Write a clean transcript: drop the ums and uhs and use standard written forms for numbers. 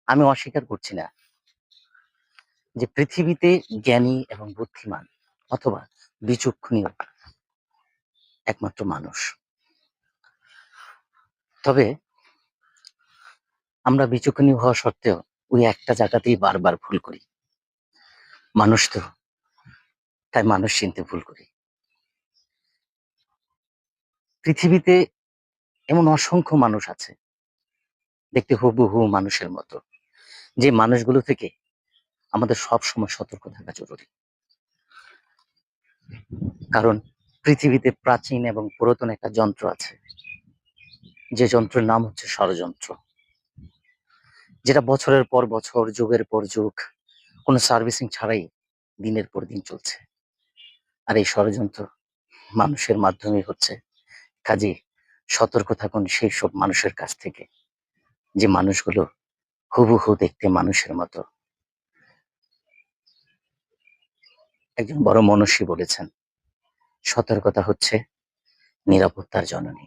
আমি অস্বীকার করছি না যে পৃথিবীতে জ্ঞানী এবং বুদ্ধিমান অথবা বিচক্ষণীয় একমাত্র মানুষ। তবে আমরা বিচক্ষণীয় হওয়া সত্ত্বেও ওই একটা জায়গাতেই বারবার ভুল করি। মানুষ তো, তাই মানুষ চিনতে ভুল করি। পৃথিবীতে এমন অসংখ্য মানুষ আছে দেখতে হুবহু মানুষের মতো, যে মানুষগুলো থেকে আমাদের সব সময় সতর্ক থাকা জরুরি। কারণ পৃথিবীতে প্রাচীন এবং পুরাতন একটা যন্ত্র আছে, যে যন্ত্রের নাম হচ্ছে ষড়যন্ত্র, যেটা বছরের পর বছর, যুগের পর যুগ কোনো সার্ভিসিং ছাড়াই দিনের পর দিন চলছে। আর এই ষড়যন্ত্র মানুষের মাধ্যমে হচ্ছে। কাজেই সতর্ক থাকুন সেই সব মানুষের কাছ থেকে, যে মানুষগুলো হুবহু দেখতে মানুষের মতো। একজন বড় মনীষী বলেছেন, সতর্কতা হচ্ছে নিরাপত্তার জননী।